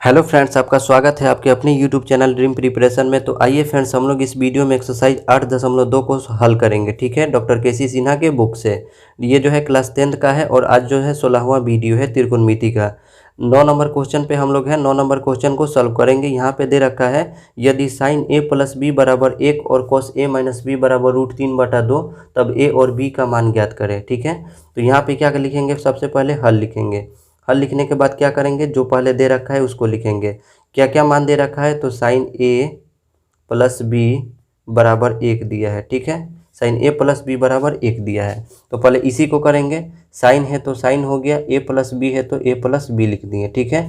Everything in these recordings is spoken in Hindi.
हेलो फ्रेंड्स, आपका स्वागत है आपके अपने यूट्यूब चैनल ड्रीम प्रिपरेशन में। तो आइए फ्रेंड्स, हम लोग इस वीडियो में एक्सरसाइज 8.2 को हल करेंगे। ठीक है, डॉक्टर केसी सिन्हा के बुक से। ये जो है क्लास 10th का है और आज जो है 16वां वीडियो है त्रिकोणमिति का। 9 नंबर क्वेश्चन पे हम लोग हैं। 9 नंबर क्वेश्चन को सॉल्व करेंगे। यहाँ पे दे रखा है यदि साइन ए प्लस बी बराबर 1 और कॉस ए माइनस बी बराबर √3/2 तब ए और बी का मान ज्ञात करें। ठीक है, तो यहाँ पे क्या लिखेंगे, सबसे पहले हल लिखेंगे। हल लिखने के बाद क्या करेंगे, जो पहले दे रखा है उसको लिखेंगे। क्या क्या मान दे रखा है, तो साइन ए प्लस बी बराबर 1 दिया है। ठीक है, साइन ए प्लस बी बराबर 1 दिया है, तो पहले इसी को करेंगे। साइन है तो साइन हो गया, ए प्लस बी है तो ए प्लस बी लिख दिए। ठीक है,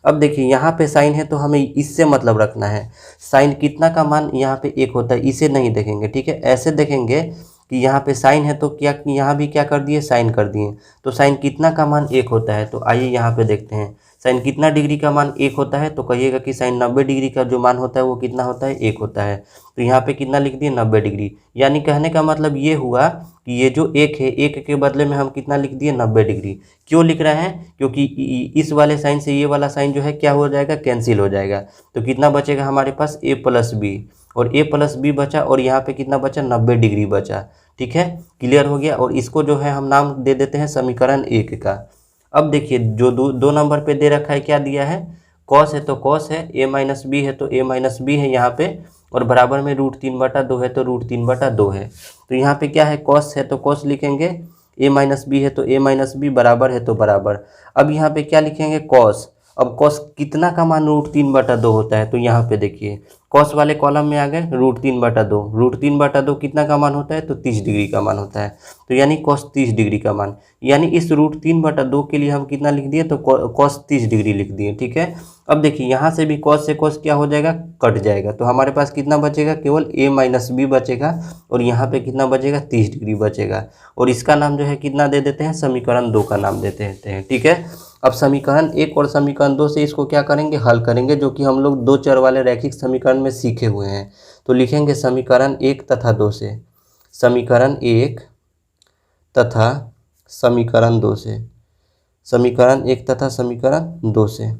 अब देखिए यहाँ पे साइन है तो हमें इससे मतलब रखना है। साइन कितना का मान यहाँ पे 1 होता है, इसे नहीं देखेंगे। ठीक है, ऐसे देखेंगे कि यहाँ पे साइन है तो क्या यहाँ भी क्या कर दिए, साइन कर दिए। तो साइन कितना का मान 1 होता है, तो आइए यहाँ पे देखते हैं। साइन कितना डिग्री का मान 1 होता है, तो कहिएगा कि साइन 90 डिग्री का जो मान होता है वो कितना होता है, 1 होता है। तो यहाँ पे कितना लिख दिए, 90 डिग्री। यानी कहने का मतलब ये हुआ कि ये जो 1 है, 1 के बदले में हम कितना लिख दिए, 90 डिग्री। क्यों लिख रहे हैं, क्योंकि इस वाले साइन से ये वाला साइन जो है क्या हो जाएगा, कैंसिल हो जाएगा। तो कितना बचेगा हमारे पास, ए प्लस बी, और ए प्लस बी बचा, और यहाँ पे कितना बचा, 90 डिग्री बचा। ठीक है, क्लियर हो गया। और इसको जो है हम नाम दे देते हैं समीकरण 1 का। अब देखिए जो दो नंबर पे दे रखा है, क्या दिया है, कॉस है तो कॉस है, ए माइनस बी है तो ए माइनस बी है यहाँ पे, और बराबर में √3/2 है तो √3/2 है। तो यहाँ पे क्या है, कॉस है तो कॉस लिखेंगे, ए माइनस बी है तो ए माइनस बी, बराबर है तो बराबर। अब यहाँ पे क्या लिखेंगे, कॉस। अब कॉस कितना का मान √3/2 होता है, तो यहाँ पे देखिए कॉस वाले कॉलम में आ गए √3/2। √3/2 कितना का मान होता है, तो 30 डिग्री का मान होता है। तो यानी कॉस 30 डिग्री का मान, यानी इस √3/2 के लिए हम कितना लिख दिए, तो कॉस 30 डिग्री लिख दिए। ठीक है, अब देखिए यहाँ से भी कॉस से कॉस क्या हो जाएगा, कट जाएगा। तो हमारे पास कितना बचेगा, केवल ए माइनस बी बचेगा, और यहाँ पे कितना बचेगा, 30 डिग्री बचेगा। और इसका नाम जो है कितना दे देते हैं, समीकरण 2 का नाम देते हैं। ठीक है, अब समीकरण 1 और समीकरण 2 से इसको क्या करेंगे, हल करेंगे, जो कि हम लोग 2 चर वाले रैखिक समीकरण में सीखे हुए हैं। तो लिखेंगे समीकरण 1 तथा 2 से, समीकरण 1 तथा समीकरण 2 से, समीकरण 1 तथा समीकरण 2 से।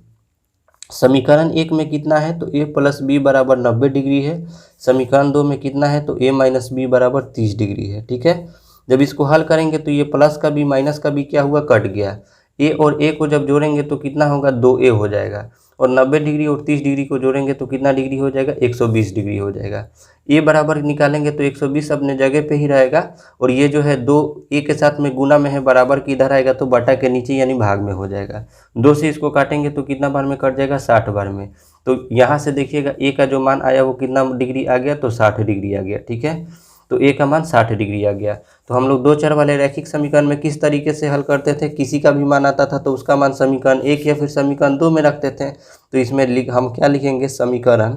समीकरण 1 में कितना है, तो ए प्लस बी बराबर 90 डिग्री है। समीकरण 2 में कितना है, तो ए माइनस बी बराबर 30 डिग्री है। ठीक है, जब इसको हल करेंगे तो ये प्लस का बी माइनस का बी क्या हुआ, कट गया। ए और ए को जब जोड़ेंगे तो कितना होगा, 2a हो जाएगा। और 90 डिग्री और 30 डिग्री को जोड़ेंगे तो कितना डिग्री हो जाएगा, 120 डिग्री हो जाएगा। ए बराबर निकालेंगे तो 120 अपने जगह पे ही रहेगा, और ये जो है 2 ए के साथ में गुना में है, बराबर की इधर आएगा तो बटा के नीचे यानी भाग में हो जाएगा। 2 से इसको काटेंगे तो कितना बार में कट जाएगा, 60 बार में। तो यहाँ से देखिएगा ए का जो मान आया वो कितना डिग्री आ गया, तो 60 डिग्री आ गया। ठीक है, तो ए का मान 60 डिग्री आ गया। तो हम लोग 2 चर वाले रैखिक समीकरण में किस तरीके से हल करते थे, किसी का भी मान आता था तो उसका मान समीकरण 1 या फिर समीकरण 2 में रखते थे। तो इसमें हम क्या लिखेंगे, समीकरण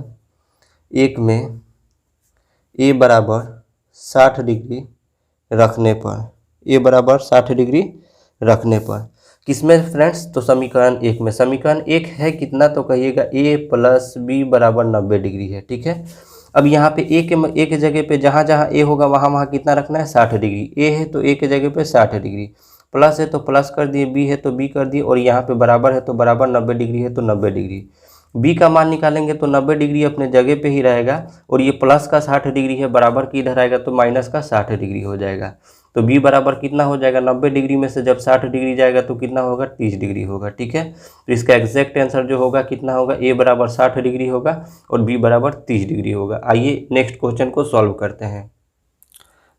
1 में ए बराबर 60 डिग्री रखने पर, ए बराबर 60 डिग्री रखने पर किसमें फ्रेंड्स, तो समीकरण 1 में। समीकरण 1 है कितना, तो कहिएगा ए प्लस बी बराबर 90 डिग्री है। ठीक है, अब यहाँ पे ए के जगह पे जहाँ जहाँ ए होगा वहाँ वहाँ कितना रखना है, 60 डिग्री। ए है तो ए के जगह पे 60 डिग्री, प्लस है तो प्लस कर दिए, बी है तो बी कर दिए, और यहाँ पे बराबर है तो बराबर, 90 डिग्री है तो 90 डिग्री। बी का मान निकालेंगे तो 90 डिग्री अपने जगह पे ही रहेगा, और ये प्लस का 60 डिग्री है, बराबर की इधर आएगा तो माइनस का 60 डिग्री हो जाएगा। तो बी बराबर कितना हो जाएगा, 90 डिग्री में से जब 60 डिग्री जाएगा तो कितना होगा, 30 डिग्री होगा। ठीक है, तो इसका एग्जैक्ट आंसर जो होगा कितना होगा, ए बराबर 60 डिग्री होगा और बी बराबर 30 डिग्री होगा। आइए नेक्स्ट क्वेश्चन को सॉल्व करते हैं।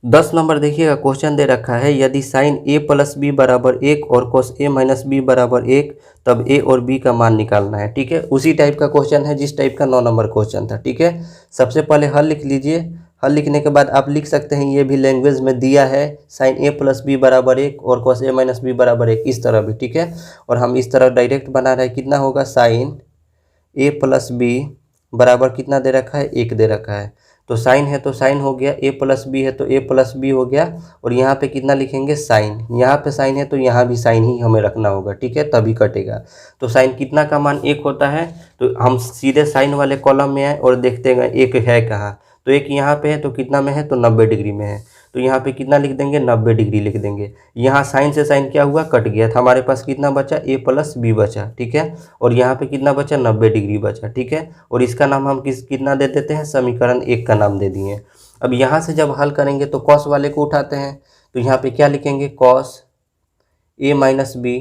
10 नंबर देखिएगा, क्वेश्चन दे रखा है यदि साइन ए प्लस बी बराबर 1 और कॉस ए माइनस बी बराबर 1 तब ए और बी का मान निकालना है। ठीक है, उसी टाइप का क्वेश्चन है जिस टाइप का 9 नंबर क्वेश्चन था। ठीक है, सबसे पहले हल लिख लीजिए। हल लिखने के बाद आप लिख सकते हैं, ये भी लैंग्वेज में दिया है, साइन ए प्लस बी बराबर 1 और कॉस ए माइनस बी बराबर 1, इस तरह भी। ठीक है, और हम इस तरह डायरेक्ट बना रहे हैं, कितना होगा, साइन ए प्लस बी बराबर कितना दे रखा है, 1 दे रखा है। तो साइन है तो साइन हो गया, ए प्लस बी है तो ए प्लस बी हो गया, और यहाँ पे कितना लिखेंगे, साइन। यहाँ पे साइन है तो यहाँ भी साइन ही हमें रखना होगा। ठीक है, तभी कटेगा। तो साइन कितना का मान 1 होता है, तो हम सीधे साइन वाले कॉलम में आए और देखते हैं 1 है कहाँ, तो 1 यहाँ पे है तो कितना में है, तो 90 डिग्री में है। तो यहाँ पे कितना लिख देंगे 90 डिग्री लिख देंगे। यहाँ साइन से साइन क्या हुआ कट गया था, हमारे पास कितना बचा a प्लस बी बचा, ठीक है। और यहाँ पे कितना बचा 90 डिग्री बचा, ठीक है। और इसका नाम हम कितना दे देते हैं, समीकरण 1 का नाम दे दिए। अब यहाँ से जब हल करेंगे तो कॉस वाले को उठाते हैं, तो यहाँ पे क्या लिखेंगे कॉस a माइनस बी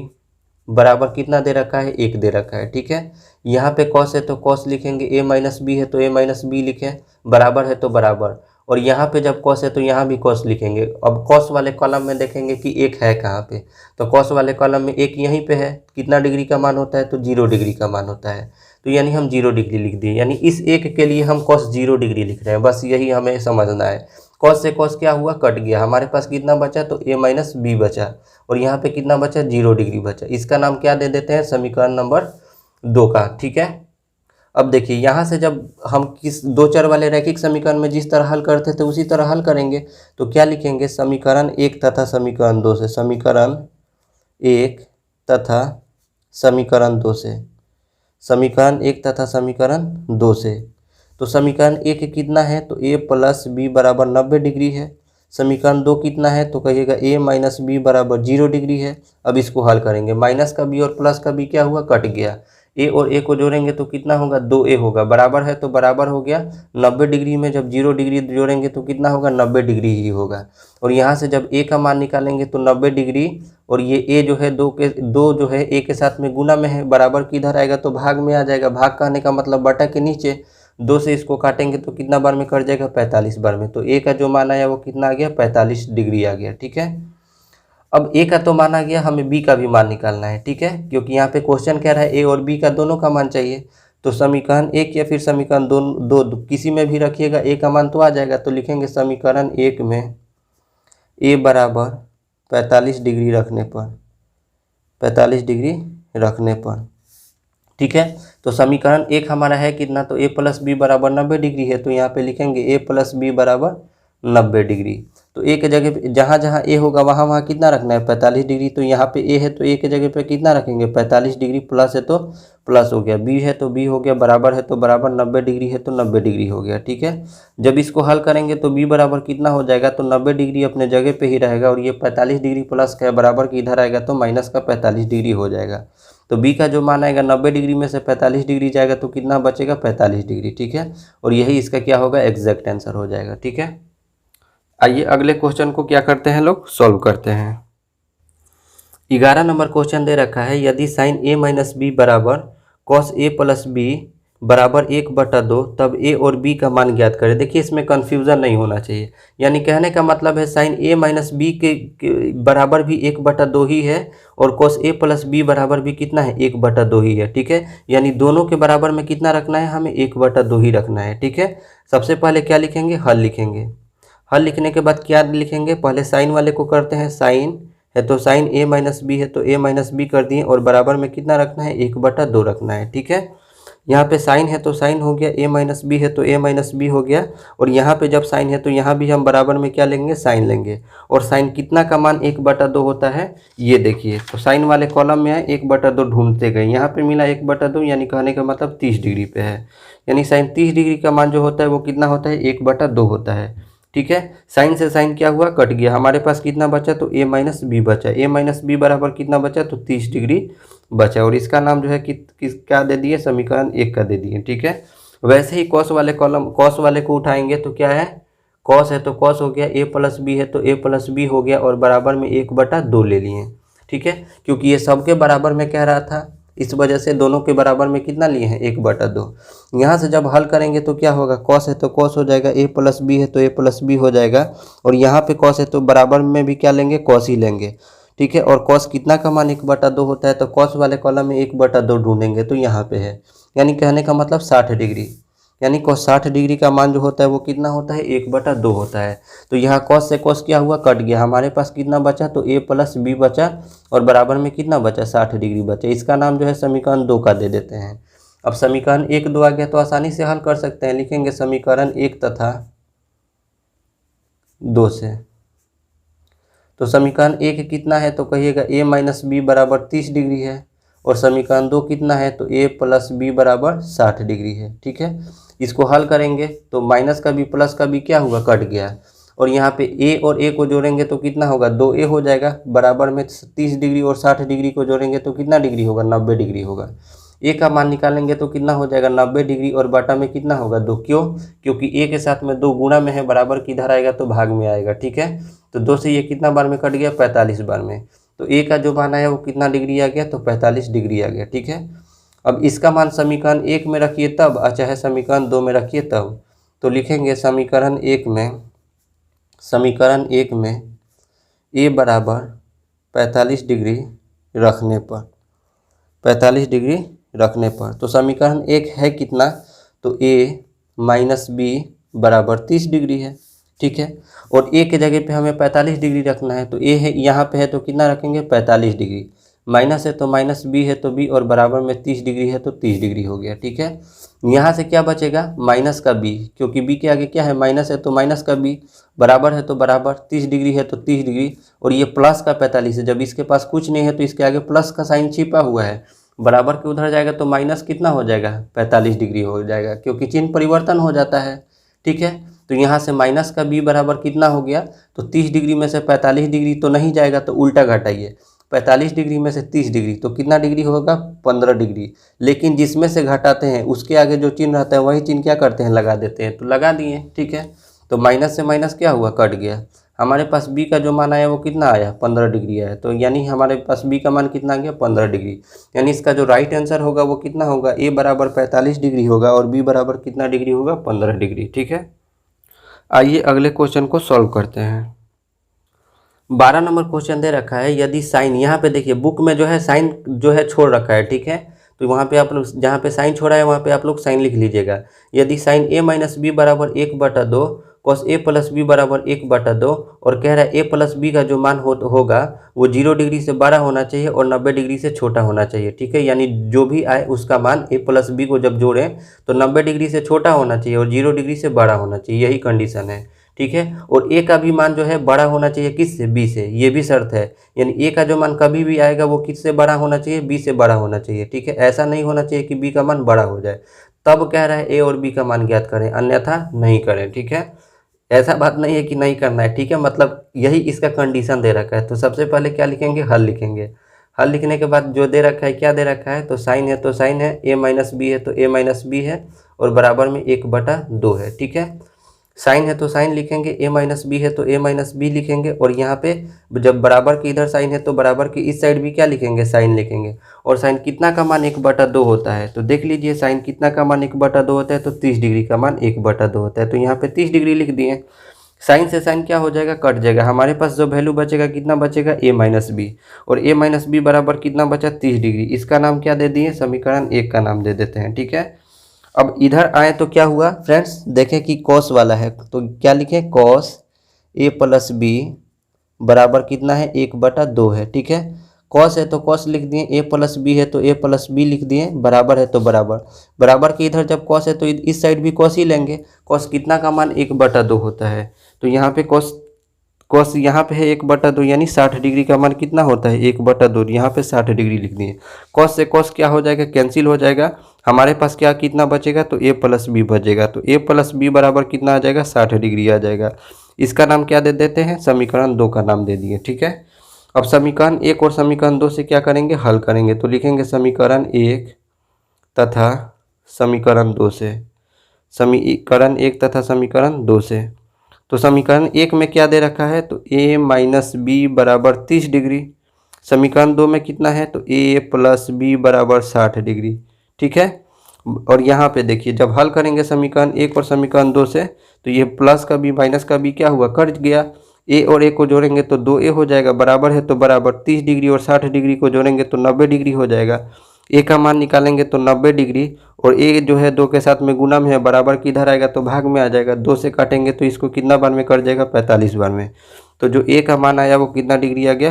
बराबर कितना दे रखा है 1 दे रखा है, ठीक है। यहाँ पे कॉस है तो कॉस लिखेंगे, a माइनस बी है तो a माइनस बी लिखें, बराबर है तो बराबर। और यहाँ पे जब कॉस है तो यहाँ भी कॉस लिखेंगे। अब कॉस वाले कॉलम में देखेंगे कि 1 है कहाँ पे, तो कॉस वाले कॉलम में 1 यहीं पे है, कितना डिग्री का मान होता है तो 0 डिग्री का मान होता है, तो यानी हम 0 डिग्री लिख दिए। यानी इस 1 के लिए हम कॉस 0 डिग्री लिख रहे हैं, बस यही हमें समझना है। कॉस से कॉस क्या हुआ कट गया, हमारे पास कितना बचा तो a माइनस बी बचा, और यहाँ पे कितना बचा 0 डिग्री बचा। इसका नाम क्या दे देते हैं समीकरण नंबर 2 का, ठीक है। अब देखिए यहाँ से जब हम किस दो चर वाले रैखिक समीकरण में जिस तरह हल करते थे उसी तरह हल करेंगे, तो क्या लिखेंगे समीकरण 1 तथा समीकरण 2 से, समीकरण 1 तथा समीकरण 2 से, समीकरण 1 तथा समीकरण 2 से। तो समीकरण 1 कितना है तो a प्लस बी बराबर 90 डिग्री है। समीकरण 2 कितना है तो कहिएगा a माइनस बी बराबर 0 डिग्री है। अब इसको हल करेंगे, माइनस का b और प्लस का b क्या हुआ कट गया, a और a को जोड़ेंगे तो कितना होगा 2a होगा, बराबर है तो बराबर हो गया। 90 डिग्री में जब 0 डिग्री जोड़ेंगे तो कितना होगा 90 डिग्री ही होगा। और यहाँ से जब a का मान निकालेंगे तो 90 डिग्री, और ये a जो है 2 जो है a के साथ में गुना में है, बराबर किधर आएगा तो भाग में आ जाएगा। भाग कहने का मतलब बटा के नीचे, 2 से इसको काटेंगे तो कितना बार में कट जाएगा 45 बार में। तो a का जो मान आया वो कितना आ गया 45 डिग्री आ गया, ठीक है। अब a का तो मान आ गया, हमें b का भी मान निकालना है, ठीक है, क्योंकि यहाँ पे क्वेश्चन कह रहा है a और b का दोनों का मान चाहिए। तो समीकरण 1 या फिर समीकरण 2 किसी में भी रखिएगा a का मान तो आ जाएगा। तो लिखेंगे समीकरण 1 में a बराबर 45 डिग्री रखने पर, 45 डिग्री रखने पर, ठीक है। तो समीकरण 1 हमारा है कितना तो a प्लस बी बराबर 90 डिग्री है, तो यहाँ पे लिखेंगे a प्लस बी बराबर 90 डिग्री। तो a के जगह पे जहाँ जहाँ a होगा वहाँ वहाँ कितना रखना है 45 डिग्री। तो यहाँ पे a है तो a के जगह पे कितना रखेंगे 45 डिग्री, प्लस है तो प्लस हो गया, b है तो b हो गया, बराबर है तो बराबर, 90 डिग्री है तो 90 डिग्री हो गया, ठीक है। जब इसको हल करेंगे तो b बराबर कितना हो जाएगा तो 90 डिग्री अपने जगह पे ही रहेगा, और ये 45 डिग्री प्लस का बराबर की इधर आएगा तो माइनस का 45 डिग्री हो जाएगा। तो b का जो मान आएगा 90 डिग्री में से 45 डिग्री जाएगा तो कितना बचेगा 45 डिग्री, ठीक है। और यही इसका क्या होगा एग्जैक्ट आंसर हो जाएगा, ठीक है। आइए अगले क्वेश्चन को क्या करते हैं लोग सॉल्व करते हैं। 11 नंबर क्वेश्चन दे रखा है, यदि साइन a माइनस बी बराबर कॉस a प्लस बी बराबर 1/2 तब a और b का मान ज्ञात करें। देखिए इसमें कन्फ्यूज़न नहीं होना चाहिए, यानी कहने का मतलब है साइन a माइनस बी के बराबर भी 1/2 ही है, और कॉस a प्लस बी बराबर भी कितना है 1/2 ही है, ठीक है। यानी दोनों के बराबर में कितना रखना है हमें 1/2 ही रखना है, ठीक है। सबसे पहले क्या लिखेंगे हल लिखेंगे, हल लिखने के बाद क्या लिखेंगे पहले साइन वाले को करते हैं, साइन है तो साइन a माइनस बी है तो a माइनस बी कर दिए, और बराबर में कितना रखना है 1/2 रखना है, ठीक है। यहाँ पे साइन है तो साइन हो गया, a माइनस बी है तो a माइनस बी हो गया, और यहाँ पे जब साइन है तो यहाँ भी हम बराबर में क्या लेंगे साइन लेंगे। और साइन कितना का मान 1/2 होता है ये देखिए, तो साइन वाले कॉलम में है 1/2 ढूंढते गए, यहाँ पे मिला 1/2, यानी कहने का मतलब 30 डिग्री पे है। यानी साइन 30 डिग्री का मान जो होता है वो कितना होता है 1/2 होता है, ठीक है। साइन से साइन क्या हुआ कट गया, हमारे पास कितना बचा तो a माइनस बी बचा, a माइनस बी बराबर कितना बचा तो 30 डिग्री बचा, और इसका नाम जो है किस क्या दे दिए समीकरण 1 का दे दिए, ठीक है। वैसे ही कॉस वाले कॉलम कॉस वाले को उठाएंगे तो क्या है कॉस है तो कॉस हो गया, a प्लस बी है तो a प्लस बी हो गया, और बराबर में 1/2 ले लिए, ठीक है। क्योंकि ये सबके बराबर में कह रहा था, इस वजह से दोनों के बराबर में कितना लिए हैं 1/2। यहाँ से जब हल करेंगे तो क्या होगा कॉस है तो कॉस हो जाएगा, a प्लस बी है तो a प्लस बी हो जाएगा, और यहाँ पे कॉस है तो बराबर में भी क्या लेंगे कॉस ही लेंगे, ठीक है। और कॉस कितना का मान 1/2 होता है, तो कॉस वाले कॉलम में 1/2 ढूंढेंगे तो यहाँ पे है, यानी कहने का मतलब 60 डिग्री, यानी कॉस 60 डिग्री का मान जो होता है वो कितना होता है 1/2 होता है। तो यहाँ कॉस से कॉस क्या हुआ कट गया, हमारे पास कितना बचा तो a प्लस बी बचा, और बराबर में कितना बचा 60 डिग्री बचा। इसका नाम जो है समीकरण 2 का दे देते हैं। अब समीकरण 1 2 आ गया तो आसानी से हल कर सकते हैं, लिखेंगे समीकरण 1 तथा 2 से। तो समीकरण 1 कितना है तो कहिएगा a माइनस बी बराबर 30 डिग्री है, और समीकरण 2 कितना है तो a प्लस बी बराबर 60 डिग्री है, ठीक है। इसको हल करेंगे तो माइनस का भी प्लस का भी क्या हुआ कट गया, और यहाँ पे ए और ए को जोड़ेंगे तो कितना होगा, 2a हो जाएगा, बराबर में 30 डिग्री और 60 डिग्री को जोड़ेंगे तो कितना डिग्री होगा, 90 डिग्री होगा। ए का मान निकालेंगे तो कितना हो जाएगा, 90 डिग्री और बटा में कितना होगा, 2। क्यों, क्योंकि ए के साथ में 2 गुणा में है, बराबर किधर आएगा तो भाग में आएगा, ठीक है। तो 2 से ये कितना बार में कट गया, 45 बार में। तो ए का जो मान आया वो कितना डिग्री आ गया, तो 45 डिग्री आ गया, ठीक है। अब इसका मान समीकरण 1 में रखिए तब, चाहे समीकरण 2 में रखिए तब। तो लिखेंगे समीकरण 1 में ए बराबर 45 डिग्री रखने पर, 45 डिग्री रखने पर, तो समीकरण 1 है कितना, तो ए माइनस बी बराबर 30 डिग्री है, ठीक है। और ए के जगह पे हमें 45 डिग्री रखना है, तो ए है यहाँ पे है तो कितना रखेंगे, 45 डिग्री, माइनस है तो माइनस बी है तो बी, और बराबर में 30 डिग्री है तो 30 डिग्री हो गया, ठीक है। यहाँ से क्या बचेगा, माइनस का बी, क्योंकि बी के आगे क्या है, माइनस है तो माइनस का बी, बराबर है तो बराबर, 30 डिग्री है तो 30 डिग्री, और ये प्लस का 45 है, जब इसके पास कुछ नहीं है तो इसके आगे प्लस का साइन छिपा हुआ है, बराबर के उधर जाएगा तो माइनस कितना हो जाएगा, 45 डिग्री हो जाएगा, क्योंकि चिन्ह परिवर्तन हो जाता है, ठीक है। तो यहाँ से माइनस का बी बराबर कितना हो गया, तो 30 डिग्री में से 45 डिग्री तो नहीं जाएगा, तो उल्टा घटाइए, 45 डिग्री में से 30 डिग्री तो कितना डिग्री होगा, 15 डिग्री। लेकिन जिसमें से घटाते हैं उसके आगे जो चिन्ह रहता है वही चिन्ह क्या करते हैं, लगा देते हैं, तो लगा दिए, ठीक है। तो माइनस से माइनस क्या हुआ, कट गया। हमारे पास बी का जो मान आया वो कितना आया, 15 डिग्री आया, तो यानी हमारे पास बी का मान कितना आ गया, 15 डिग्री। यानी इसका जो राइट आंसर होगा वो कितना होगा, ए बराबर 45 डिग्री होगा और बी बराबर कितना डिग्री होगा, 15 डिग्री, ठीक है। आइए अगले क्वेश्चन को सॉल्व करते हैं। 12 नंबर क्वेश्चन दे रखा है, यदि साइन, यहाँ पे देखिए बुक में जो है साइन जो है छोड़ रखा है, ठीक है। तो वहाँ पे आप लोग जहाँ पे साइन छोड़ा है वहाँ पे आप लोग साइन लिख लीजिएगा। यदि साइन ए माइनस बी बराबर 1/2, कॉस ए प्लस बी बराबर 1/2, और कह रहा है ए प्लस बी का जो मान होगा वो 0 डिग्री से बड़ा होना चाहिए और 90 डिग्री से छोटा होना चाहिए, ठीक है। यानी जो भी आए उसका मान ए प्लस बी को जब जोड़ें तो 90 डिग्री से छोटा होना चाहिए और 0 डिग्री से बड़ा होना चाहिए, यही कंडीशन है, ठीक है। और ए का भी मान जो है बड़ा होना चाहिए किससे, बी से, ये भी शर्त है। यानी ए का जो मान कभी भी आएगा वो किससे बड़ा होना चाहिए, बी से बड़ा होना चाहिए, ठीक है। ऐसा नहीं होना चाहिए कि बी का मान बड़ा हो जाए, तब कह रहा है ए और बी का मान ज्ञात करें, अन्यथा नहीं करें, ठीक है। ऐसा बात नहीं है कि नहीं करना है, ठीक है, मतलब यही इसका कंडीशन दे रखा है। तो सबसे पहले क्या लिखेंगे, हल लिखेंगे। हल लिखने के बाद जो दे रखा है, क्या दे रखा है, तो साइन है तो साइन है, ए माइनस बी है तो ए माइनस बी है, और बराबर में 1/2 है, ठीक है। साइन है तो साइन लिखेंगे, ए माइनस बी है तो ए माइनस बी लिखेंगे, और यहाँ पे जब बराबर के इधर साइन है तो बराबर के इस साइड भी क्या लिखेंगे, साइन लिखेंगे। और साइन कितना का मान 1/2 होता है, तो देख लीजिए साइन कितना का मान 1/2 होता है, तो 30 डिग्री का मान 1/2 होता है, तो यहाँ पे 30 डिग्री लिख दिए। साइन से साइन क्या हो जाएगा, कट जाएगा, हमारे पास जो वैल्यू बचेगा कितना बचेगा, ए माइनस बी, और ए माइनस बी बराबर कितना बचा, 30 डिग्री। इसका नाम क्या दे दिए, समीकरण 1 का नाम दे देते हैं, ठीक है। अब इधर आए तो क्या हुआ फ्रेंड्स, देखें कि कॉस वाला है, तो क्या लिखें, कॉस ए प्लस बी बराबर कितना है, 1/2 है, ठीक है। कॉस है तो कॉस लिख दिए, ए प्लस बी है तो ए प्लस बी लिख दिए, बराबर है तो बराबर, बराबर के इधर जब कॉस है तो इस साइड भी कॉस ही लेंगे। कॉस कितना का मान 1/2 होता है, तो यहाँ पे कॉस कॉस यहाँ पे है 1/2, यानी 60 डिग्री का मान कितना होता है, 1/2, यहाँ पे 60 डिग्री लिख दिए। कॉस से कॉस क्या हो जाएगा, कैंसिल हो जाएगा, हमारे पास क्या कितना बचेगा, तो ए प्लस बी बचेगा, तो ए प्लस बी बराबर कितना आ जाएगा, 60 डिग्री आ जाएगा। इसका नाम क्या दे देते हैं, समीकरण 2 का नाम दे दिए, ठीक है। अब समीकरण 1 और समीकरण 2 से क्या करेंगे, हल करेंगे, तो लिखेंगे समीकरण 1 तथा समीकरण 2 से, समीकरण 1 तथा समीकरण 2 से। तो समीकरण 1 में क्या दे रखा है, तो a माइनस बी बराबर 30 डिग्री, समीकरण 2 में कितना है, तो a प्लस बी बराबर 60 डिग्री, ठीक है। और यहाँ पे देखिए जब हल करेंगे समीकरण 1 और समीकरण 2 से, तो ये प्लस का बी माइनस का बी क्या हुआ, कट गया, a और a को जोड़ेंगे तो 2a हो जाएगा, बराबर है तो बराबर, 30 डिग्री और 60 डिग्री को जोड़ेंगे तो 90 डिग्री हो जाएगा। ए का मान निकालेंगे तो 90 डिग्री, और ए जो है 2 के साथ में गुना में है, बराबर की इधर आएगा तो भाग में आ जाएगा, 2 से काटेंगे तो इसको कितना बार में कट जाएगा, 45 बार में। तो जो ए का मान आया वो कितना डिग्री आ गया,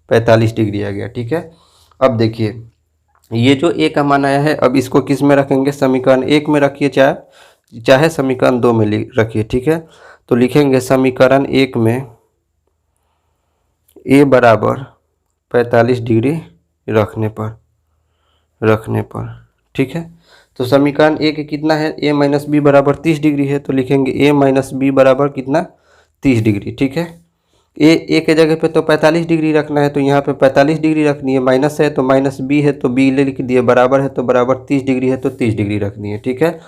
45 डिग्री आ गया, ठीक है। अब देखिए ये जो ए का मान आया है, अब इसको किस में रखेंगे, समीकरण 1 में रखिए, चाहे समीकरण 2 में रखिए, ठीक है। तो लिखेंगे समीकरण 1 में ए बराबर 45 डिग्री रखने पर, ठीक है। तो समीकरण 1 कितना है, a माइनस बी बराबर 30 डिग्री है, तो लिखेंगे a माइनस बी बराबर कितना, 30 डिग्री, ठीक है। ए के जगह पे तो 45 डिग्री रखना है, तो यहाँ पे 45 डिग्री रखनी है। माइनस है तो माइनस बी है तो बी लिख दिए, बराबर है तो बराबर 30 डिग्री है तो 30 डिग्री रखनी है, ठीक है।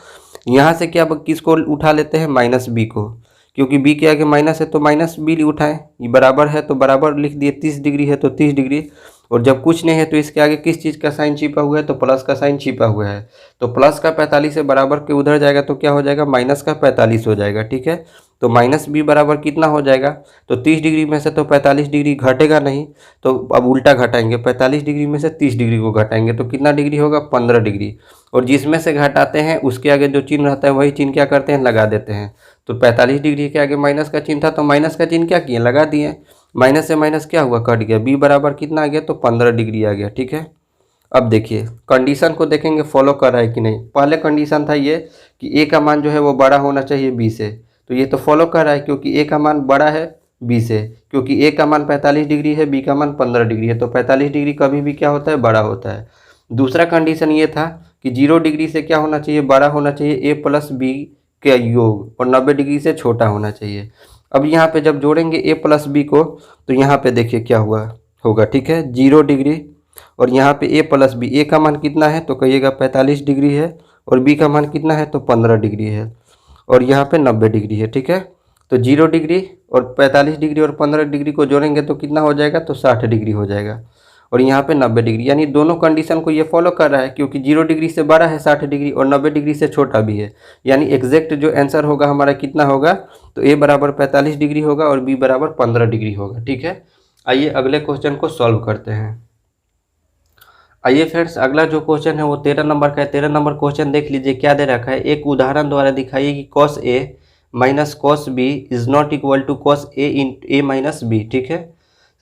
यहाँ से क्या किसको उठा लेते हैं, माइनस बी को, क्योंकि बी के आगे माइनस है तो माइनस बी उठाएं। ये बराबर है तो बराबर लिख दिए, 30 डिग्री है तो 30 डिग्री। और जब कुछ नहीं है तो इसके आगे किस चीज़ का साइन छिपा हुआ है, तो प्लस का साइन छिपा हुआ है। तो प्लस का 45 से बराबर के उधर जाएगा तो क्या हो जाएगा, माइनस का 45 हो जाएगा, ठीक है। तो माइनस बी बराबर कितना हो जाएगा, तो 30 डिग्री में से तो 45 डिग्री घटेगा नहीं, तो अब उल्टा घटाएंगे, 45 डिग्री में से 30 डिग्री को घटाएंगे तो कितना डिग्री होगा, 15 डिग्री। और जिसमें से घटाते हैं उसके आगे जो चिन्ह रहता है वही चिन्ह क्या करते हैं, लगा देते हैं। तो 45 डिग्री के आगे माइनस का चिन्ह था तो माइनस का चिन्ह क्या किए, लगा दिए। माइनस से माइनस क्या हुआ, कट गया। बी बराबर कितना आ गया, तो 15 डिग्री आ गया, ठीक है। अब देखिए कंडीशन को देखेंगे फॉलो कर रहा है कि नहीं। पहले कंडीशन था ये कि ए का मान जो है वो बड़ा होना चाहिए बी से, तो ये तो फॉलो कर रहा है क्योंकि ए का मान बड़ा है बी से, क्योंकि ए का मान 45 डिग्री है, बी का मान 15 डिग्री है, तो 45 डिग्री कभी भी क्या होता है, बड़ा होता है। दूसरा कंडीशन ये था कि 0 डिग्री से क्या होना चाहिए, बड़ा होना चाहिए ए प्लस बी के योग, और 90 डिग्री से छोटा होना चाहिए। अब यहाँ पे जब जोड़ेंगे ए प्लस बी को तो यहाँ पे देखिए क्या हुआ होगा, ठीक है। 0 डिग्री और यहाँ पे ए प्लस बी, ए का मान कितना है तो कहिएगा 45 डिग्री है, और बी का मान कितना है तो 15 डिग्री है, और यहाँ पे 90 डिग्री है, ठीक है। तो 0 डिग्री और 45 डिग्री और 15 डिग्री को जोड़ेंगे तो कितना हो जाएगा, तो 60 डिग्री हो जाएगा, और यहाँ पे 90 डिग्री। यानी दोनों कंडीशन को ये फॉलो कर रहा है, क्योंकि 0 डिग्री से बड़ा है 60 डिग्री और 90 डिग्री से छोटा भी है। यानी एग्जैक्ट जो आंसर होगा हमारा कितना होगा, तो ए बराबर 45 डिग्री होगा और बी बराबर 15 डिग्री होगा, ठीक है। आइए अगले क्वेश्चन को सॉल्व करते हैं। आइए फ्रेंड्स, अगला जो क्वेश्चन है वो 13 नंबर का है। 13 नंबर क्वेश्चन देख लीजिए क्या दे रखा है। एक उदाहरण द्वारा दिखाइए कि cos a minus cos B is not equal to cos a in a minus B, ठीक है।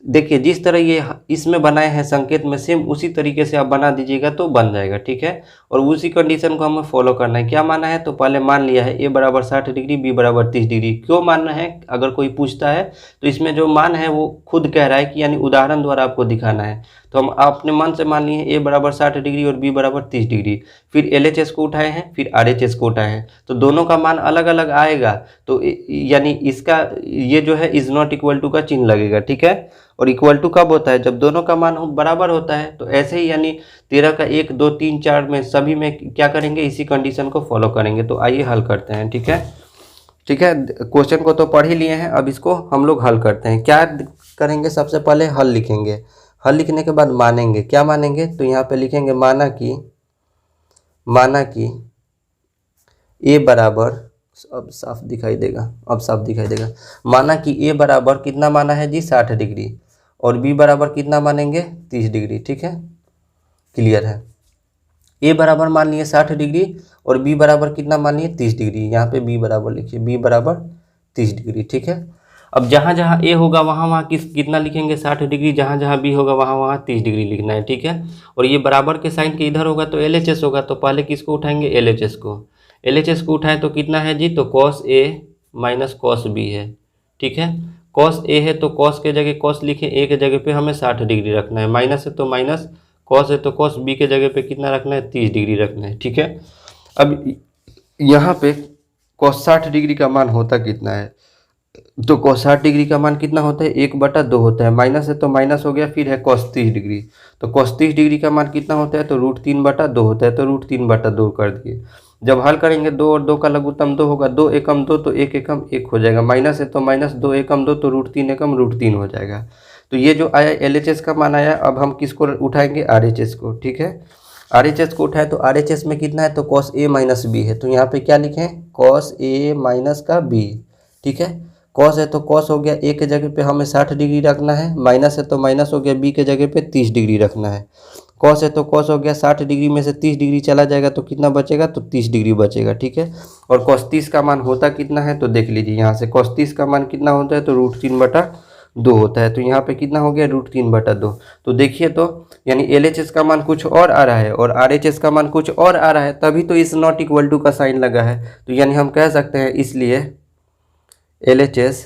देखिए जिस तरह ये इसमें बनाए हैं संकेत में, सेम उसी तरीके से आप बना दीजिएगा तो बन जाएगा, ठीक है। और उसी कंडीशन को हमें फॉलो करना है। क्या माना है, तो पहले मान लिया है ए बराबर 60 डिग्री, बी बराबर 30 डिग्री। क्यों मानना है, अगर कोई पूछता है तो इसमें जो मान है वो खुद कह रहा है कि यानी उदाहरण द्वारा आपको दिखाना है। तो हम अपने मन से मान लिए ए बराबर 60 डिग्री और बी बराबर 30 डिग्री, फिर LHS को उठाए हैं, फिर RHS को उठाए हैं, तो दोनों का मान अलग अलग आएगा। तो यानी इसका ये जो है इज नॉट इक्वल टू का चिन्ह लगेगा, ठीक है। और इक्वल टू कब होता है, जब दोनों का मान बराबर होता है। तो ऐसे ही यानी 13 का 1 2 3 4 में सभी में क्या करेंगे, इसी कंडीशन को फॉलो करेंगे। तो आइए हल करते हैं, ठीक है। ठीक है, क्वेश्चन को तो पढ़ ही लिए हैं, अब इसको हम लोग हल करते हैं। क्या करेंगे, सबसे पहले हल लिखेंगे। हल लिखने के बाद मानेंगे। क्या मानेंगे, तो यहाँ पे लिखेंगे माना कि ए बराबर, अब साफ दिखाई देगा, माना कि ए बराबर कितना माना है जी, 60 डिग्री, और बी बराबर कितना मानेंगे, 30 डिग्री, ठीक है। क्लियर है। ए बराबर मान लिए 60 डिग्री और बी बराबर कितना मान लिए, 30 डिग्री। यहाँ पे बी बराबर लिखिए, बी बराबर 30 डिग्री, ठीक है। अब जहाँ जहाँ ए होगा वहाँ कितना लिखेंगे, 60 डिग्री। जहाँ जहाँ बी होगा वहाँ 30 डिग्री लिखना है, ठीक है। और ये बराबर के साइन के इधर होगा तो LHS होगा, तो पहले किसको उठाएंगे, LHS को। LHS को उठाएं तो कितना है जी, तो cos a minus cos b है, ठीक है। cos a है तो cos के जगह cos लिखे, a के जगह पे हमें 60 डिग्री रखना है। माइनस है तो माइनस, cos है तो cos b के जगह पे कितना रखना है, 30 डिग्री रखना है, ठीक है। अब यहाँ पे cos 60 डिग्री का मान होता कितना है, तो cos 60 डिग्री का मान कितना होता है, 1/2 होता है। माइनस है तो माइनस हो गया, फिर है cos 30 डिग्री, तो cos 30 डिग्री का मान कितना होता है, तो √3/2 होता है, तो √3/2 कर दिए। जब हल करेंगे 2 और 2 का लघुत्तम 2 होगा, 2 एकम 2 तो 1 एकम 1 हो जाएगा। माइनस है तो माइनस, 2 एकम 2 तो √3 एकम √3 हो जाएगा। तो ये जो आया LHS का मान आया। अब हम किसको उठाएंगे, RHS को, ठीक है। RHS को उठाए तो RHS में कितना है, तो cos a माइनस बी है, तो यहाँ पे क्या लिखें, cos a माइनस का b, ठीक है। cos है तो cos हो गया, a के जगह पे हमें 60 डिग्री रखना है। माइनस है तो माइनस हो गया, b के जगह पे 30 डिग्री रखना है। cos है तो cos हो गया, 60 डिग्री में से 30 डिग्री चला जाएगा तो कितना बचेगा, तो 30 डिग्री बचेगा, ठीक है। और cos 30 का मान होता कितना है, तो देख लीजिए यहाँ से cos 30 का मान कितना होता है, तो √3/2 होता है। तो यहाँ पे कितना हो गया, √3/2। तो देखिए तो यानी LHS का मान कुछ और आ रहा है और RHS का मान कुछ और आ रहा है, तभी तो इस नॉट इक्वल टू का साइन लगा है। तो यानी हम कह सकते हैं इसलिए LHS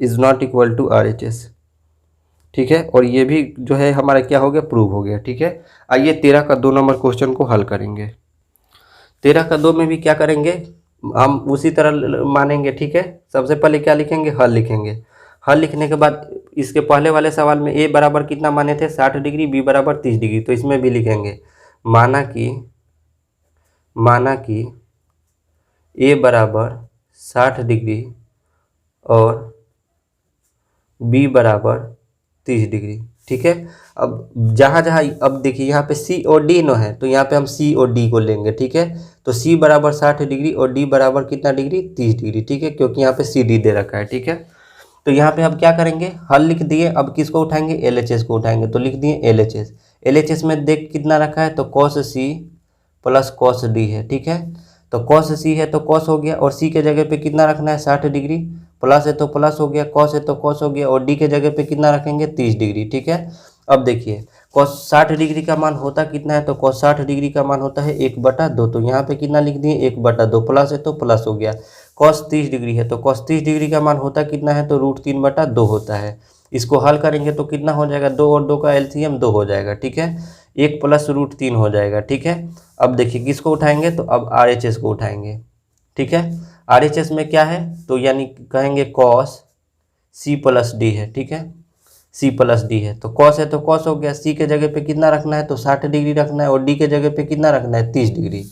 is not equal to RHS, ठीक है। और ये भी जो है हमारा क्या हो गया, प्रूव हो गया, ठीक है। आइए 13 का 2 नंबर क्वेश्चन को हल करेंगे। 13 का 2 में भी क्या करेंगे, हम उसी तरह मानेंगे, ठीक है। सबसे पहले क्या लिखेंगे, हल लिखेंगे। हल लिखने के बाद इसके पहले वाले सवाल में ए बराबर कितना माने थे, 60 डिग्री, बी बराबर 30 डिग्री, तो इसमें भी लिखेंगे माना कि ए बराबर 60 डिग्री और बी बराबर 30 डिग्री, ठीक है। अब जहाँ जहाँ, अब देखिए यहाँ पे सी और डी नो है, तो यहाँ पे हम सी और डी को लेंगे, ठीक है। तो सी बराबर 60 डिग्री और डी बराबर कितना डिग्री, 30 डिग्री, ठीक है, क्योंकि यहाँ पे सी डी दे रखा है, ठीक है। तो यहाँ पे अब क्या करेंगे, हल लिख दिए। अब किसको उठाएंगे, एलएचएस को उठाएंगे, तो लिख दिए एलएचएस। एलएचएस में देख कितना रखा है, तो cos C plus cos D है, ठीक है। तो कॉस सी है तो कॉस हो गया, और सी के जगह पे कितना रखना है, 60 डिग्री, प्लस है तो प्लस हो गया, कॉस है तो कॉस हो गया, और डी के जगह पे कितना रखेंगे, 30 डिग्री, ठीक है। अब देखिए कॉस 60 डिग्री का मान होता कितना है, तो कॉस 60 डिग्री का मान होता है 1/2, तो यहाँ पे कितना लिख दिए, 1/2, प्लस है तो प्लस हो गया। कॉस 30 डिग्री है तो कॉस 30 डिग्री का मान होता कितना है, तो √3/2 होता है। इसको हल करेंगे तो कितना हो जाएगा, 2 और 2 का एलसीएम 2 हो जाएगा, ठीक है। 1 + √3 हो जाएगा, ठीक है। अब देखिए किसको उठाएंगे, तो अब आरएचएस को उठाएंगे, ठीक है। आरएचएस में क्या है, तो यानी कहेंगे कॉस सी प्लस डी है, ठीक है। सी प्लस डी है तो कॉस है तो कॉस हो गया, सी के जगह पे कितना रखना है, तो 60 डिग्री रखना है, और डी के जगह पे कितना रखना है, 30 डिग्री।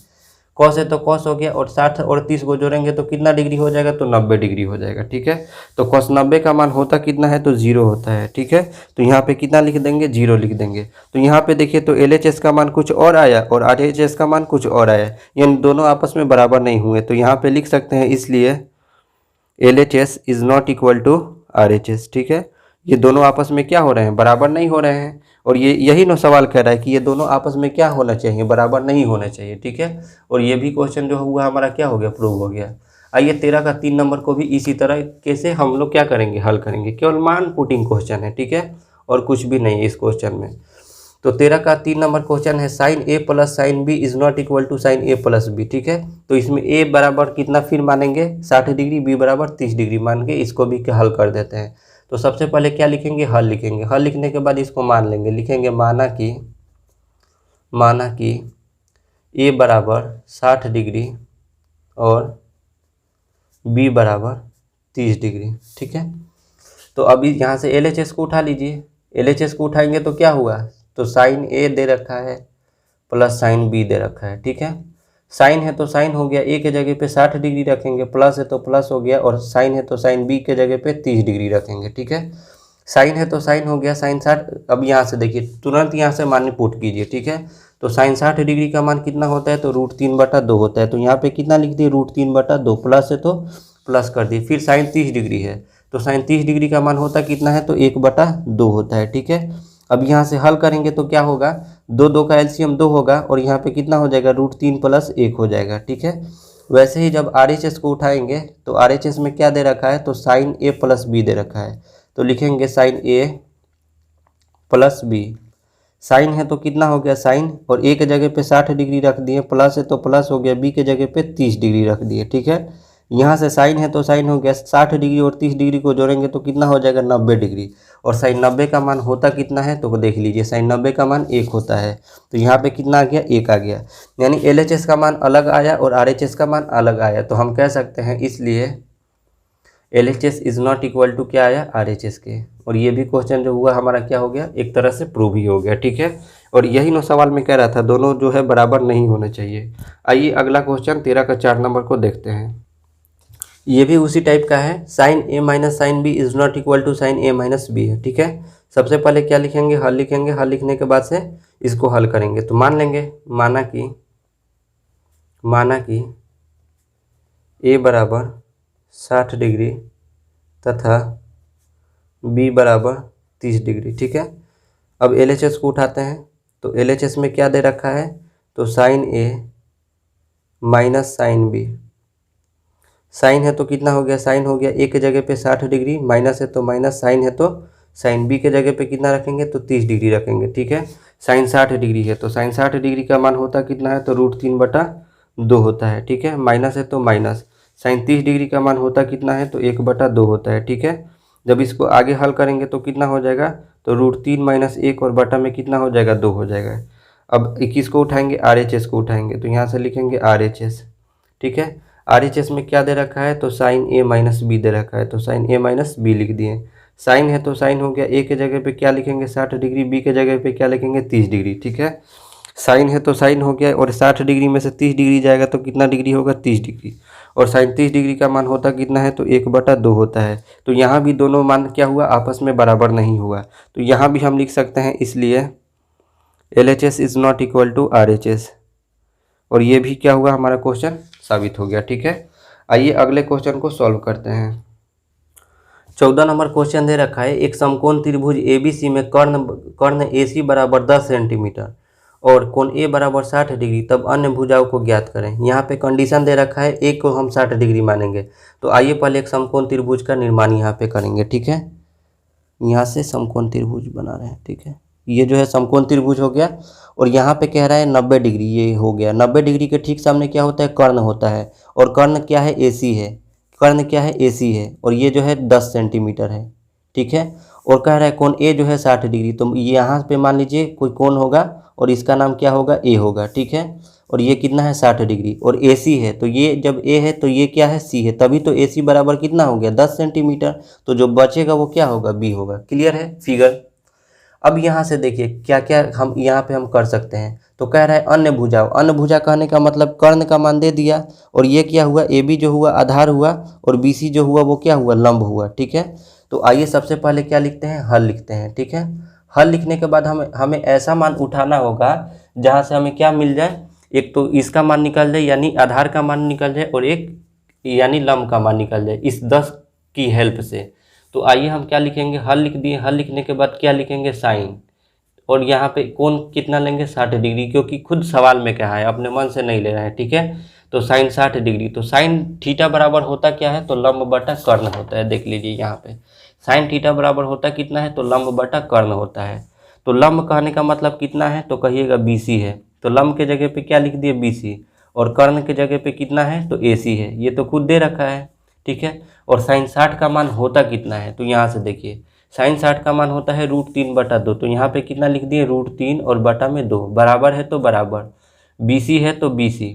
कॉस है तो कॉस हो गया, और 60 और 30 को जोड़ेंगे तो कितना डिग्री हो जाएगा, तो 90 डिग्री हो जाएगा, ठीक है। तो कॉस 90 का मान होता कितना है, तो 0 होता है, ठीक है। तो यहाँ पे कितना लिख देंगे, 0 लिख देंगे। तो यहाँ पे देखिए तो एलएचएस का मान कुछ और आया और आरएचएस का मान कुछ और आया, यानी दोनों आपस में बराबर नहीं हुए। तो यहाँ पे लिख सकते हैं, इसलिए LHS is not equal to RHS, ठीक है। ये दोनों आपस में क्या हो रहे हैं, बराबर नहीं हो रहे हैं। और ये यही नो सवाल कह रहा है कि ये दोनों आपस में क्या होना चाहिए, बराबर नहीं होना चाहिए, ठीक है। और ये भी क्वेश्चन जो हुआ हमारा क्या हो गया, प्रूव हो गया। आइए 13 का 3 नंबर को भी इसी तरह कैसे हम लोग क्या करेंगे, हल करेंगे। केवल मान पुटिंग क्वेश्चन है, ठीक है, और कुछ भी नहीं है इस क्वेश्चन में। तो 13 का 3 नंबर क्वेश्चन है, sin A + sin B is not equal to sin A + B, ठीक है। तो इसमें A बराबर कितना फिर मानेंगे, 60 डिग्री, B बराबर 30 डिग्री मान के इसको भी हल कर देते हैं। तो सबसे पहले क्या लिखेंगे, हल लिखेंगे। हल लिखने के बाद इसको मान लेंगे, लिखेंगे माना कि A बराबर 60 डिग्री और B बराबर 30 डिग्री, ठीक है। तो अभी यहाँ से LHS को उठा लीजिए। LHS को उठाएंगे तो क्या हुआ, तो साइन A दे रखा है प्लस साइन B दे रखा है, ठीक है। साइन है तो साइन हो गया, A के जगह पे 60 डिग्री रखेंगे, प्लस है तो प्लस हो गया, और साइन है तो साइन B के जगह पे 30 डिग्री रखेंगे, ठीक है। साइन है तो साइन हो गया, साइन 60। अब यहाँ से देखिए तुरंत यहाँ से मान पुट कीजिए, ठीक है। तो साइन 60 डिग्री का मान कितना होता है, तो √3/2 होता है। तो यहाँ पे कितना लिख दिए, √3/2, प्लस है तो प्लस कर दिए। फिर साइन 30 डिग्री है तो साइन 30 डिग्री का मान होता कितना है, तो 1/2 होता है, ठीक है। अब यहाँ से हल करेंगे तो क्या होगा, 2 का एलसीएम 2 होगा, और यहाँ पे कितना हो जाएगा, √3 + 1 हो जाएगा, ठीक है। वैसे ही जब आरएचएस को उठाएंगे तो आरएचएस में क्या दे रखा है, तो sin A + B दे रखा है। तो लिखेंगे sin A + B। साइन है तो कितना हो गया, साइन, और A के जगह पे 60 डिग्री रख दिए, प्लस है तो प्लस हो गया, B के जगह पे 30 डिग्री रख दिए, ठीक है। यहाँ से साइन है तो साइन हो गया, 60 डिग्री और 30 डिग्री को जोड़ेंगे तो कितना हो जाएगा, 90 डिग्री। और साइन 90 का मान होता कितना है, तो देख लीजिए साइन 90 का मान 1 होता है। तो यहाँ पे कितना आ गया, 1 आ गया। यानी LHS का मान अलग आया और RHS का मान अलग आया। तो हम कह सकते हैं इसलिए LHS is not equal to क्या आया, RHS के। और ये भी क्वेश्चन जो हुआ हमारा क्या हो गया, एक तरह से प्रूव ही हो गया, ठीक है। और यही नो सवाल में कह रहा था, दोनों जो है बराबर नहीं होने चाहिए। आइए अगला क्वेश्चन 13 का 4 नंबर को देखते हैं। ये भी उसी टाइप का है, sin A - sin B is not equal to sin A - B है, ठीक है। सबसे पहले क्या लिखेंगे, हल लिखेंगे। हल लिखने के बाद से इसको हल करेंगे। तो मान लेंगे, माना कि A बराबर 60 डिग्री तथा B बराबर 30 डिग्री, ठीक है। अब LHS को उठाते हैं। तो LHS में क्या दे रखा है, तो sin A - sin B। Sign है तो कितना हो गया, साइन हो गया, A के जगह पे 60 डिग्री, माइनस है तो माइनस, साइन है तो साइन, B के जगह पे कितना रखेंगे, तो 30 डिग्री रखेंगे, ठीक है। साइन 60 डिग्री है तो साइन 60 डिग्री का मान होता कितना है, तो √3/2 होता है, ठीक है। माइनस है तो माइनस, साइन 30 डिग्री का मान होता कितना है, तो 1/2 होता है, ठीक है। जब इसको आगे हल करेंगे तो कितना हो जाएगा, तो √3 - 1 और बटा में कितना हो जाएगा, 2 हो जाएगा। अब 21 को उठाएंगे, RHS को उठाएंगे। तो यहाँ से लिखेंगे RHS, ठीक है। RHS में क्या दे रखा है, तो साइन A माइनस बी दे रखा है, तो साइन A माइनस बी लिख दिए। साइन है तो साइन हो गया, A के जगह पे क्या लिखेंगे 60 डिग्री, B के जगह पे क्या लिखेंगे 30 डिग्री, ठीक है। साइन है तो साइन हो गया, और 60 डिग्री में से 30 डिग्री जाएगा तो कितना डिग्री होगा 30 डिग्री, और साइन 30 डिग्री का मान होता कितना है, तो 1/2 होता है। तो यहाँ भी दोनों मान क्या हुआ, आपस में बराबर नहीं हुआ, तो यहाँ भी हम लिख सकते हैं, इसलिए LHS is not equal to RHS, और ये भी क्या हुआ, हमारा क्वेश्चन साबित हो गया, ठीक है। आइए अगले क्वेश्चन को सॉल्व करते हैं। 14 नंबर क्वेश्चन दे रखा है, एक समकोण त्रिभुज ABC में कर्ण AC बराबर 10 सेंटीमीटर और कोण A बराबर 60 डिग्री, तब अन्य भुजाओं को ज्ञात करें। यहाँ पे कंडीशन दे रखा है, A को हम 60 डिग्री मानेंगे, तो आइए पहले एक समकोण त्रिभुज का निर्माण यहाँ पे करेंगे, ठीक है। यहाँ से समकोण त्रिभुज बना रहे हैं, ठीक है। ये जो है समकोण त्रिभुज हो गया, और यहाँ पे कह रहा है 90 डिग्री, ये हो गया। 90 डिग्री के ठीक सामने क्या होता है, कर्ण होता है, और कर्ण क्या है, AC है। कर्ण क्या है, AC है, और ये जो है 10 सेंटीमीटर है, ठीक है। और कह रहा है कोण A जो है 60 डिग्री, तो यहाँ पे मान लीजिए कोई कोण होगा और इसका नाम क्या होगा, A होगा, ठीक है। और ये कितना है 60 डिग्री, और AC है, तो ये जब A है तो ये क्या है, C है, तभी तो AC बराबर कितना हो गया 10 सेंटीमीटर, तो जो बचेगा वो क्या होगा, B होगा। क्लियर है फिगर। अब यहाँ से देखिए क्या क्या हम यहाँ पे हम कर सकते हैं, तो कह रहा है अन्य भुजा। अन्य भुजा कहने का मतलब कर्ण का मान दे दिया, और ये क्या हुआ, AB जो हुआ आधार हुआ, और BC जो हुआ वो क्या हुआ, लंब हुआ, ठीक है। तो आइए सबसे पहले क्या लिखते हैं, हल लिखते हैं, ठीक है। हल लिखने के बाद हमें ऐसा मान उठाना होगा जहाँ से हमें क्या मिल जाए, एक तो इसका मान निकल जाए यानी आधार का मान निकल जाए, और एक यानी लंब का मान निकल जाए इस 10 की हेल्प से। तो आइए हम क्या लिखेंगे, हल लिख दिए। हल लिखने के बाद क्या लिखेंगे, साइन, और यहाँ पे कोण कितना लेंगे 60 डिग्री, क्योंकि खुद सवाल में क्या है, अपने मन से नहीं ले रहा है, ठीक है। तो साइन 60 डिग्री, तो साइन थीटा बराबर होता क्या है, तो लंब बटा कर्ण होता है। देख लीजिए यहाँ पे साइन थीटा बराबर होता कितना है, तो लंब बटा कर्ण होता है। तो लंब कहने का मतलब कितना है, तो कहिएगा BC है, तो लंब के जगह पे क्या लिख दिए BC, और कर्ण के जगह पे कितना है, तो AC है, ये तो खुद दे रखा है, ठीक है। और साइन 60 का मान होता कितना है, तो यहाँ से देखिए साइन 60 का मान होता है √3/2, तो यहाँ पे कितना लिख दिए √3 और बटा में 2, बराबर है तो बराबर, BC है तो BC,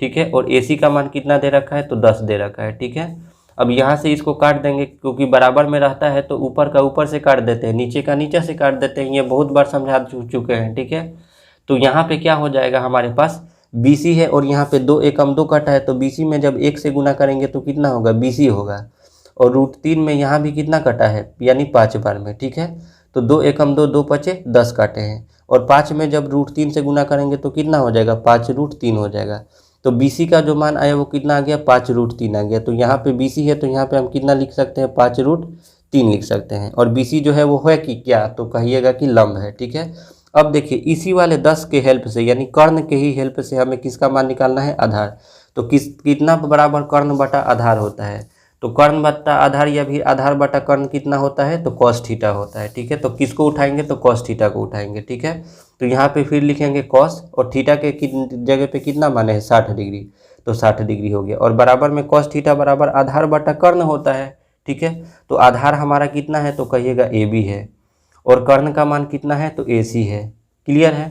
ठीक है। और AC का मान कितना दे रखा है, तो 10 दे रखा है, ठीक है। अब यहाँ से इसको काट देंगे, क्योंकि बराबर में रहता है तो ऊपर का ऊपर से काट देते हैं, नीचे का नीचे से काट देते हैं, ये बहुत बार समझा चुके हैं, ठीक है। तो यहाँ पे क्या हो जाएगा, हमारे पास BC है, और यहाँ पे 2 एकम 2 कटा है, तो BC में जब 1 से गुना करेंगे तो कितना होगा, BC होगा। और √3 में यहाँ भी कितना कटा है, यानी 5 बार में, ठीक है। तो 2 एकम 2, 2 पचे 10 काटे हैं, और 5 में जब √3 से गुना करेंगे तो कितना हो जाएगा, 5√3 हो जाएगा। तो BC का जो मान आया वो कितना आ गया, 5√3 आ गया। तो यहाँ पे BC है तो यहाँ पे हम कितना लिख सकते हैं, 5√3 लिख सकते हैं। और BC जो है वो है कि क्या, तो कहिएगा कि लंब है, ठीक है। अब देखिए इसी वाले 10 के हेल्प से, यानी कर्ण के ही हेल्प से हमें किसका मान निकालना है, आधार। तो कितना बराबर कर्ण बटा आधार होता है, तो कर्ण बटा आधार या फिर आधार बटा कर्ण कितना होता है, तो cos थीटा होता है, ठीक है। तो किसको उठाएंगे, तो cos थीटा को उठाएंगे, ठीक है। तो यहाँ पे फिर लिखेंगे cos, और थीटा के जगह पे कितना माने है 60 डिग्री, तो 60 डिग्री हो गया। और बराबर में cos थीटा बराबर आधार बटा कर्ण होता है, ठीक है। तो आधार हमारा कितना है, तो कहिएगा AB है, और कर्ण का मान कितना है, तो AC है। क्लियर है।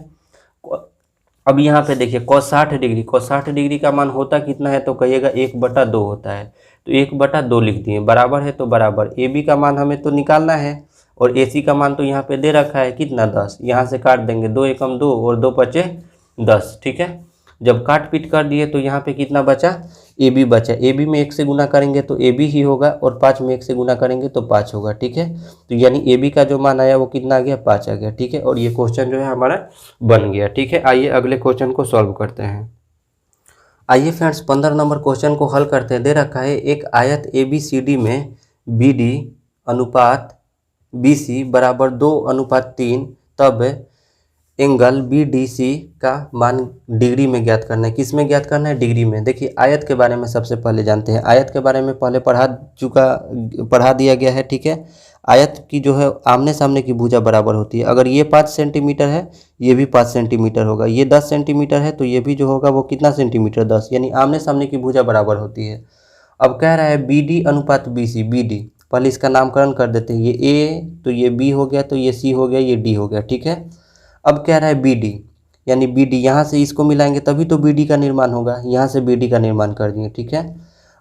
अब यहाँ पे देखिए cos 60 डिग्री का मान होता कितना है, तो कहिएगा 1/2 होता है, तो 1/2 लिख दिए, बराबर है तो बराबर, AB का मान हमें तो निकालना है, और AC का मान तो यहाँ पे दे रखा है कितना 10, यहाँ से काट देंगे 2 एकम 2 और 2 पचे 10, ठीक है। जब काट पीट कर दिए तो यहाँ पे कितना बचा, AB बचा। AB में 1 से गुना करेंगे तो AB ही होगा, और 5 में 1 से गुना करेंगे तो 5 होगा, ठीक है। तो यानी AB का जो मान आया वो कितना आ गया, 5 आ गया, ठीक है। और ये क्वेश्चन जो है हमारा बन गया, ठीक है। आइए अगले क्वेश्चन को सॉल्व करते हैं। आइए फ्रेंड्स 15 नंबर क्वेश्चन को हल करते हैं। दे रखा है एक आयत ABCD में BD अनुपात BC बराबर 2:3, तब एंगल BDC का मान डिग्री में ज्ञात करना है। किस में ज्ञात करना है, डिग्री में। देखिए आयत के बारे में सबसे पहले जानते हैं। आयत के बारे में पहले पढ़ा दिया गया है, ठीक है। आयत की जो है आमने सामने की भुजा बराबर होती है। अगर ये 5 सेंटीमीटर है, ये भी 5 सेंटीमीटर होगा, ये 10 सेंटीमीटर है, तो ये भी जो होगा वो कितना सेंटीमीटर, 10, यानी आमने सामने की भुजा बराबर होती है। अब कह रहा है BD अनुपात BC, BD पहले इसका नामकरण कर देते हैं, ये A तो ये B हो गया, तो ये C हो गया, ये D हो गया, ठीक है। अब कह रहा है BD, यानी BD यहाँ से इसको मिलाएंगे तभी तो BD का निर्माण होगा, यहाँ से BD का निर्माण कर दिए, ठीक है।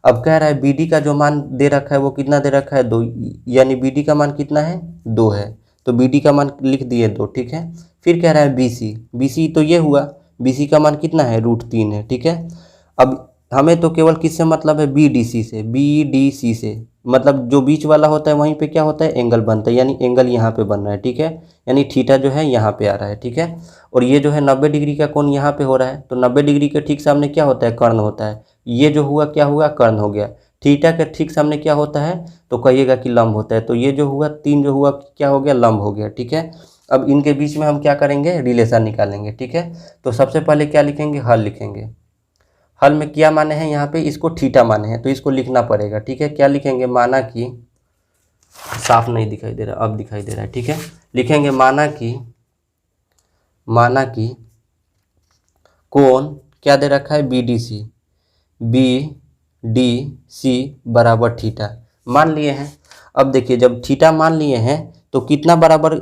अब कह रहा है बी डी का जो मान दे रखा है वो कितना दे रखा है 2, यानी बी डी का मान कितना है 2 है, तो बी डी का मान लिख दिए 2, ठीक है। फिर कह रहा है बी सी, बी सी तो ये हुआ, बी सी का मान कितना है √3 है, ठीक है। अब हमें तो केवल किससे मतलब है बी डी सी से, बी डी सी से, मतलब जो बीच वाला होता है वहीं पे क्या होता है एंगल बनता है, यानी एंगल यहाँ पे बन रहा है, ठीक है, यानी थीटा जो है यहाँ पे आ रहा है, ठीक है। और ये जो है 90 डिग्री का कोण यहाँ पे हो रहा है, तो 90 डिग्री के ठीक सामने क्या होता है कर्ण होता है, ये जो हुआ क्या हुआ कर्ण हो गया। थीटा के ठीक सामने क्या होता है तो कहिएगा कि लंब होता है, तो ये जो हुआ 3 जो हुआ क्या हो गया लंब हो गया, ठीक है। अब इनके बीच में हम क्या करेंगे रिलेशन निकालेंगे, ठीक है। तो सबसे पहले क्या लिखेंगे हल लिखेंगे, हल में क्या माने हैं यहाँ पे इसको थीटा माने हैं, तो इसको लिखना पड़ेगा, ठीक है। क्या लिखेंगे माना कि, साफ नहीं दिखाई दे रहा अब दिखाई दे रहा है, ठीक है। लिखेंगे माना कि कोण क्या दे रखा है B D C, B D C बराबर थीटा मान लिए हैं। अब देखिए जब थीटा मान लिए हैं तो कितना बराबर,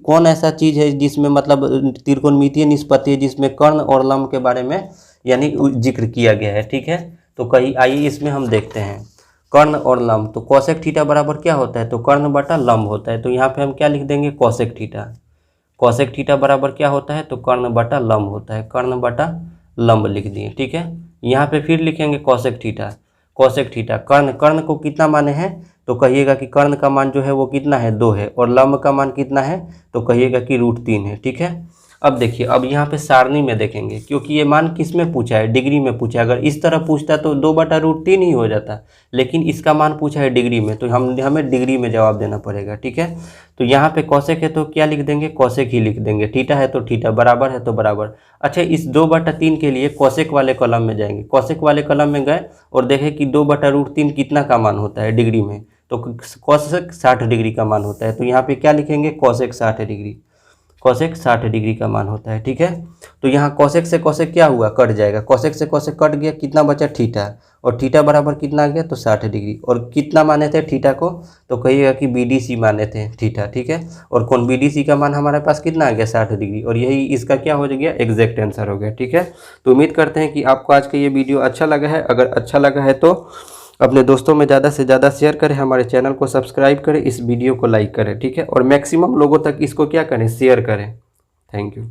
कौन ऐसा चीज़ है जिसमें मतलब त्रिकोणमितीय निष्पत्ति है जिसमें कर्ण और लंब के बारे में यानी जिक्र किया गया है, ठीक है। तो कहीं आइए इसमें हम देखते हैं कर्ण और लंब, तो कौशिक थीटा बराबर क्या होता है तो कर्ण बटा लंब होता है, तो यहाँ पे हम क्या लिख देंगे कौशिक थीटा, कौशिक थीटा बराबर क्या होता है तो कर्ण बटा लंब होता है, कर्ण बटा लंब लिख दिए, ठीक है। यहाँ पे फिर लिखेंगे कौशिक थीटा, कौशिक थीटा कर्ण को कितना माने हैं तो कहिएगा कि कर्ण का मान जो है वो कितना है 2 है, और लंब का मान कितना है तो कहिएगा कि √3 है, ठीक है। अब देखिए अब यहाँ पे सारणी में देखेंगे, क्योंकि ये मान किस में पूछा है डिग्री में पूछा है, अगर इस तरह पूछता तो 2/√3 ही हो जाता, लेकिन इसका मान पूछा है डिग्री में, तो हमें डिग्री में जवाब देना पड़ेगा, ठीक है। तो यहाँ पे कौशिक है तो क्या लिख देंगे कौशिक ही लिख देंगे, थीटा है तो थीटा, बराबर है तो बराबर। अच्छा इस 2/3 के लिए कौशिक वाले कॉलम में जाएंगे, कौशिक वाले कॉलम में गए और देखें कि 2/√3 कितना का मान होता है डिग्री में, तो कौशिक 60 डिग्री का मान होता है, तो यहाँ पे क्या लिखेंगे कौशिक 60 डिग्री, कौशिक 60 डिग्री का मान होता है, ठीक है। तो यहाँ कौशिक से कौशिक क्या हुआ कट जाएगा, कौशिक से कौशिक कट गया, कितना बचा थीटा, और थीटा बराबर कितना आ गया तो 60 डिग्री, और कितना माने थे थीटा को तो कहिएगा कि BDC माने थे थीटा, ठीक है। और कौन BDC का मान हमारे पास कितना आ गया 60 डिग्री, और यही इसका क्या हो गया एग्जैक्ट आंसर हो गया, ठीक है। तो उम्मीद करते हैं कि आपको आज का ये वीडियो अच्छा लगा है, अगर अच्छा लगा है तो अपने दोस्तों में ज़्यादा से ज़्यादा शेयर करें, हमारे चैनल को सब्सक्राइब करें, इस वीडियो को लाइक करें, ठीक है, और मैक्सिमम लोगों तक इसको क्या करें शेयर करें। Thank you.